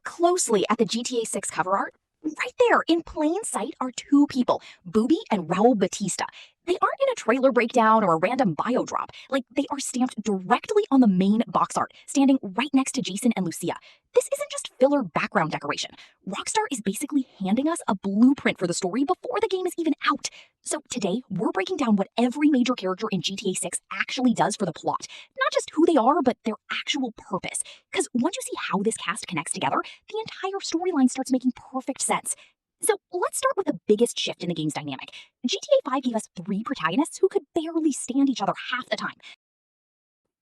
closely at the GTA 6 cover art, right there in plain sight are two people, Boobie and Raul Bautista. They aren't in a trailer breakdown or a random bio drop. Like, they are stamped directly on the main box art, standing right next to Jason and Lucia. This isn't just filler background decoration. Rockstar is basically handing us a blueprint for the story before the game is even out. So today, we're breaking down what every major character in GTA 6 actually does for the plot. Not just who they are, but their actual purpose. Because once you see how this cast connects together, the entire storyline starts making perfect sense. So let's start with the biggest shift in the game's dynamic. GTA 5 gave us three protagonists who could barely stand each other half the time.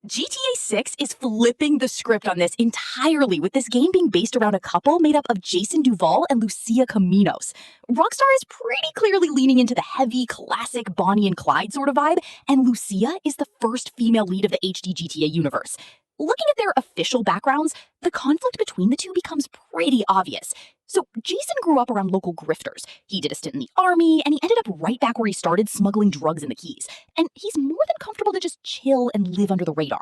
GTA 6 is flipping the script on this entirely, with this game being based around a couple made up of Jason Duval and Lucia Caminos. Rockstar is pretty clearly leaning into the heavy, classic Bonnie and Clyde sort of vibe, and Lucia is the first female lead of the HD GTA universe. Looking at their official backgrounds, the conflict between the two becomes pretty obvious. So Jason grew up around local grifters. He did a stint in the army, and he ended up right back where he started, smuggling drugs in the Keys. And he's more than comfortable to just chill and live under the radar.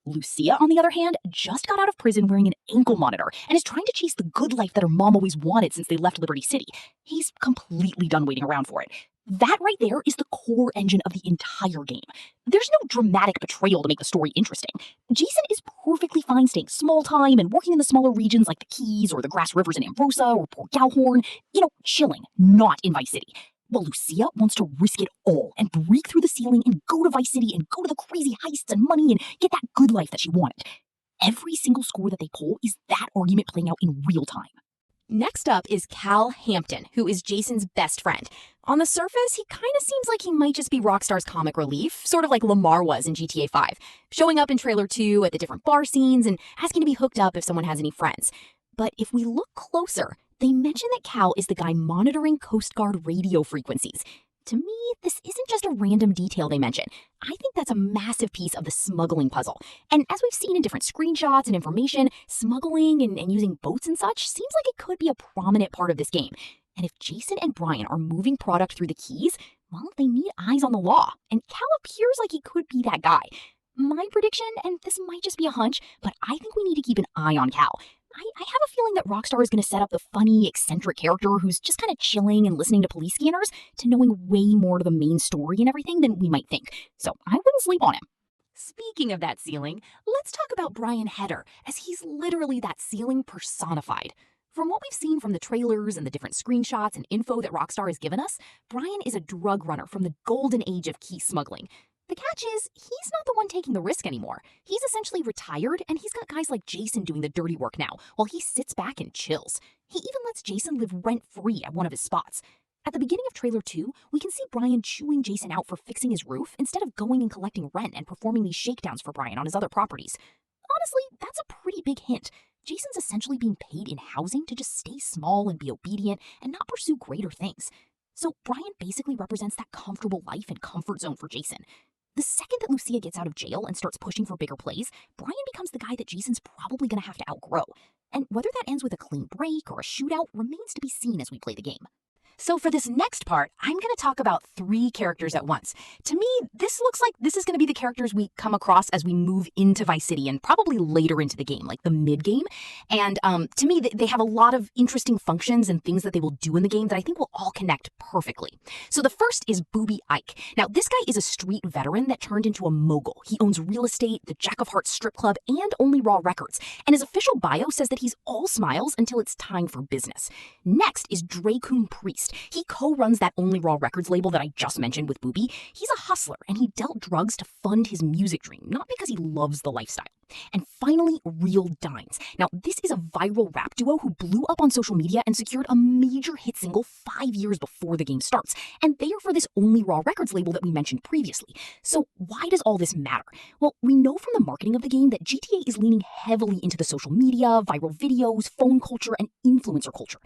Lucia, on the other hand, just got out of prison wearing an ankle monitor and is trying to chase the good life that her mom always wanted since they left Liberty City. He's completely done waiting around for it. That right there is the core engine of the entire game. There's no dramatic betrayal to make the story interesting. Jason is perfectly fine staying small time and working in the smaller regions like the Keys or the Grass Rivers in Ambrosa or Port Galhorn, chilling, not in Vice City. Well, Lucia wants to risk it all and break through the ceiling and go to Vice City and go to the crazy heists and money and get that good life that she wanted. Every single score that they pull is that argument playing out in real time. Next up is Cal Hampton, who is Jason's best friend. On the surface, he kind of seems like he might just be Rockstar's comic relief, sort of like Lamar was in GTA 5, showing up in Trailer 2 at the different bar scenes and asking to be hooked up if someone has any friends. But if we look closer, they mention that Cal is the guy monitoring Coast Guard radio frequencies. To me, this isn't just a random detail they mention. I think that's a massive piece of the smuggling puzzle. And as we've seen in different screenshots and information, smuggling and using boats and such seems like it could be a prominent part of this game. And if Jason and Brian are moving product through the Keys, well, they need eyes on the law. And Cal appears like he could be that guy. My prediction, and this might just be a hunch, but I think we need to keep an eye on Cal. I have a feeling that Rockstar is going to set up the funny, eccentric character who's just kind of chilling and listening to police scanners to knowing way more to the main story and everything than we might think. So I wouldn't sleep on him. Speaking of that ceiling, let's talk about Brian Heder, as he's literally that ceiling personified. From what we've seen from the trailers and the different screenshots and info that Rockstar has given us, Brian is a drug runner from the golden age of key smuggling. The catch is, he's not the one taking the risk anymore. He's essentially retired, and he's got guys like Jason doing the dirty work now, while he sits back and chills. He even lets Jason live rent-free at one of his spots. At the beginning of Trailer 2, we can see Brian chewing Jason out for fixing his roof instead of going and collecting rent and performing these shakedowns for Brian on his other properties. Honestly, that's a pretty big hint. Jason's essentially being paid in housing to just stay small and be obedient and not pursue greater things. So Brian basically represents that comfortable life and comfort zone for Jason. The second that Lucia gets out of jail and starts pushing for bigger plays, Brian becomes the guy that Jason's probably going to have to outgrow. And whether that ends with a clean break or a shootout remains to be seen as we play the game. So for this next part, I'm going to talk about three characters at once. To me, this looks like this is going to be the characters we come across as we move into Vice City and probably later into the game, like the mid-game. And to me, they have a lot of interesting functions and things that they will do in the game that I think will all connect perfectly. So the first is Boobie Ike. Now, this guy is a street veteran that turned into a mogul. He owns real estate, the Jack of Hearts strip club, and Only Raw Records. And his official bio says that he's all smiles until it's time for business. Next is Dre'Quan Priest. He co-runs that Only Raw Records label that I just mentioned with Boobie. He's a hustler, and he dealt drugs to fund his music dream, not because he loves the lifestyle. And finally, Real Dimes. Now, this is a viral rap duo who blew up on social media and secured a major hit single 5 years before the game starts. And they are for this Only Raw Records label that we mentioned previously. So why does all this matter? Well, we know from the marketing of the game that GTA is leaning heavily into the social media, viral videos, phone culture, and influencer culture.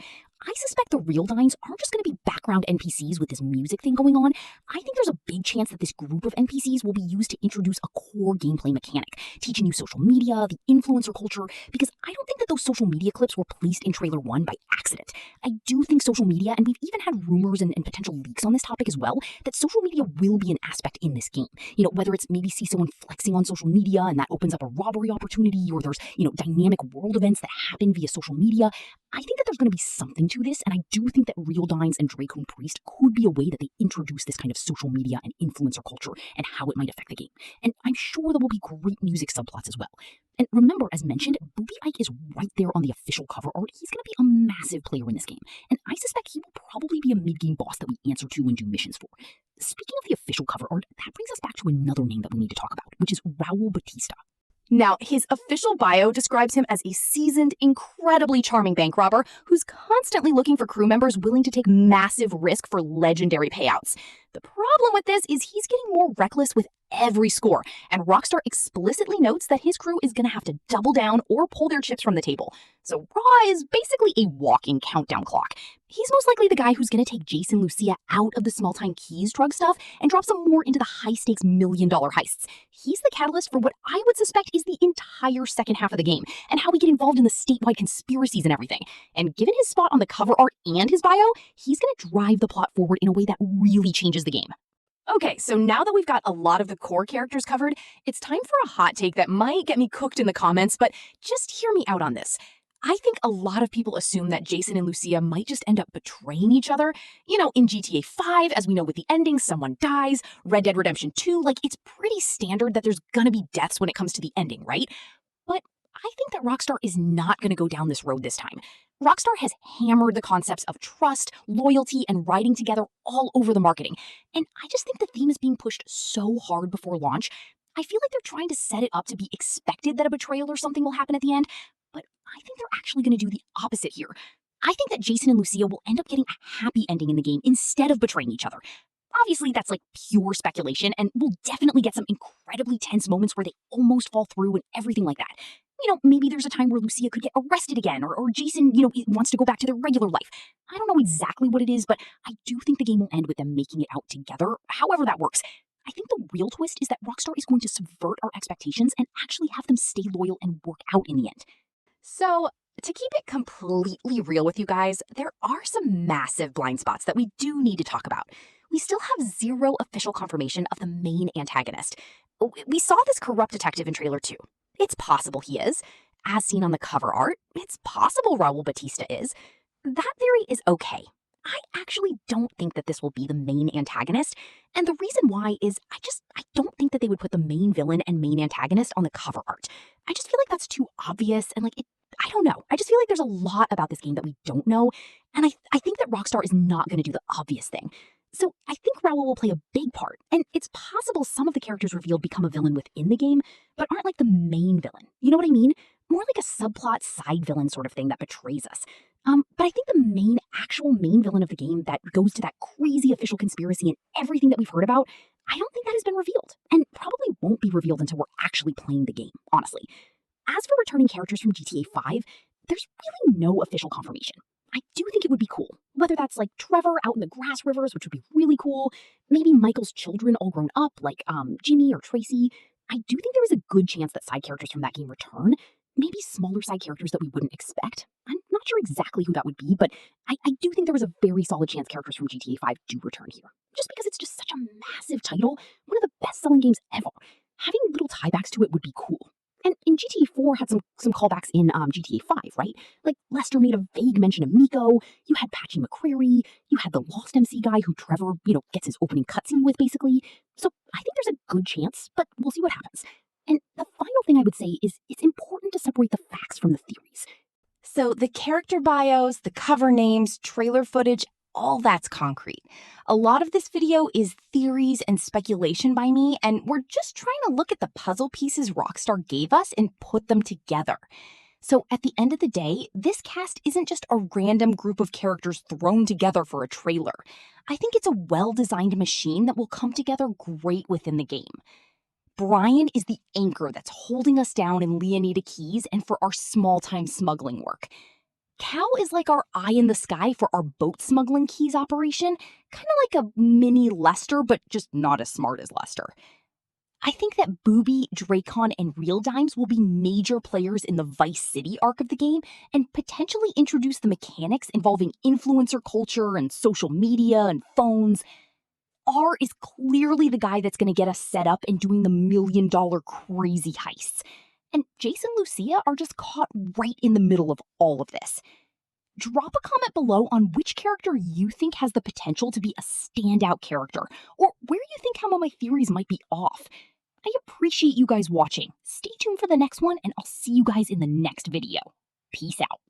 I suspect the real Dines aren't just going to be background NPCs with this music thing going on. I think there's a big chance that this group of NPCs will be used to introduce a core gameplay mechanic, teaching you social media, the influencer culture, because I don't think that those social media clips were placed in Trailer 1 by accident. I do think social media, and we've even had rumors and potential leaks on this topic as well, that social media will be an aspect in this game. Whether it's maybe see someone flexing on social media and that opens up a robbery opportunity, or there's, dynamic world events that happen via social media. I think that there's going to be something to this, and I do think that Real Dines and Dre'Quan Priest could be a way that they introduce this kind of social media and influencer culture and how it might affect the game. And I'm sure there will be great music subplots as well. And remember, as mentioned, Boobie Ike is right there on the official cover art. He's going to be a massive player in this game, and I suspect he will probably be a mid-game boss that we answer to and do missions for. Speaking of the official cover art, that brings us back to another name that we need to talk about, which is Raul Bautista. Now, his official bio describes him as a seasoned, incredibly charming bank robber who's constantly looking for crew members willing to take massive risk for legendary payouts. The problem with this is he's getting more reckless with every score, and Rockstar explicitly notes that his crew is going to have to double down or pull their chips from the table. So Raw is basically a walking countdown clock. He's most likely the guy who's going to take Jason and Lucia out of the small-time keys drug stuff and drop some more into the high-stakes million-dollar heists. He's the catalyst for what I would suspect is the entire second half of the game, and how we get involved in the statewide conspiracies and everything. And given his spot on the cover art and his bio, he's going to drive the plot forward in a way that really changes the game. Okay, so now that we've got a lot of the core characters covered, it's time for a hot take that might get me cooked in the comments, but just hear me out on this. I think a lot of people assume that Jason and Lucia might just end up betraying each other. In GTA 5, as we know with the ending, someone dies. Red Dead Redemption 2, it's pretty standard that there's gonna be deaths when it comes to the ending, right? But I think that Rockstar is not gonna go down this road this time. Rockstar has hammered the concepts of trust, loyalty, and riding together all over the marketing. And I just think the theme is being pushed so hard before launch. I feel like they're trying to set it up to be expected that a betrayal or something will happen at the end, but I think they're actually going to do the opposite here. I think that Jason and Lucia will end up getting a happy ending in the game instead of betraying each other. Obviously, that's pure speculation, and we'll definitely get some incredibly tense moments where they almost fall through and everything like that. Maybe there's a time where Lucia could get arrested again, or Jason, wants to go back to their regular life. I don't know exactly what it is, but I do think the game will end with them making it out together, however that works. I think the real twist is that Rockstar is going to subvert our expectations and actually have them stay loyal and work out in the end. So, to keep it completely real with you guys, there are some massive blind spots that we do need to talk about. We still have zero official confirmation of the main antagonist. We saw this corrupt detective in Trailer 2. It's possible he is. As seen on the cover art, it's possible Raul Bautista is. That theory is okay. I actually don't think that this will be the main antagonist, and the reason why is I don't think that they would put the main villain and main antagonist on the cover art. I just feel like that's too obvious, and I don't know. I just feel like there's a lot about this game that we don't know, and I think that Rockstar is not going to do the obvious thing. So I think Raul will play a big part, and it's possible some of the characters revealed become a villain within the game, but aren't the main villain. You know what I mean? More like a subplot side villain sort of thing that betrays us. But I think the actual main villain of the game that goes to that crazy official conspiracy and everything that we've heard about, I don't think that has been revealed, and probably won't be revealed until we're actually playing the game, honestly. As for returning characters from GTA 5, there's really no official confirmation. I do think it would be cool. Whether that's Trevor out in the grass rivers, which would be really cool. Maybe Michael's children all grown up, Jimmy or Tracy. I do think there is a good chance that side characters from that game return. Maybe smaller side characters that we wouldn't expect. I'm not sure exactly who that would be, but I do think there is a very solid chance characters from GTA 5 do return here. Just because it's just such a massive title, one of the best-selling games ever. Having little tiebacks to it would be cool. And in GTA 4 had some callbacks in GTA 5, right? Lester made a vague mention of Miko, you had Patchy McCrary, you had the Lost MC guy who Trevor, gets his opening cutscene with, basically. So I think there's a good chance, but we'll see what happens. And the final thing I would say is it's important to separate the facts from the theories. So the character bios, the cover names, trailer footage, all that's concrete. A lot of this video is theories and speculation by me, and we're just trying to look at the puzzle pieces Rockstar gave us and put them together. So at the end of the day, this cast isn't just a random group of characters thrown together for a trailer. I think it's a well-designed machine that will come together great within the game. Brian is the anchor that's holding us down in Leonida Keys and for our small-time smuggling work. Cal is like our eye in the sky for our boat smuggling keys operation, kind of like a mini Lester, but just not as smart as Lester. I think that Boobie, Dre'Quan, and Real Dimes will be major players in the Vice City arc of the game and potentially introduce the mechanics involving influencer culture and social media and phones. R is clearly the guy that's going to get us set up and doing the $1 million crazy heists. And Jason and Lucia are just caught right in the middle of all of this. Drop a comment below on which character you think has the potential to be a standout character, or where you think some of my theories might be off. I appreciate you guys watching. Stay tuned for the next one, and I'll see you guys in the next video. Peace out.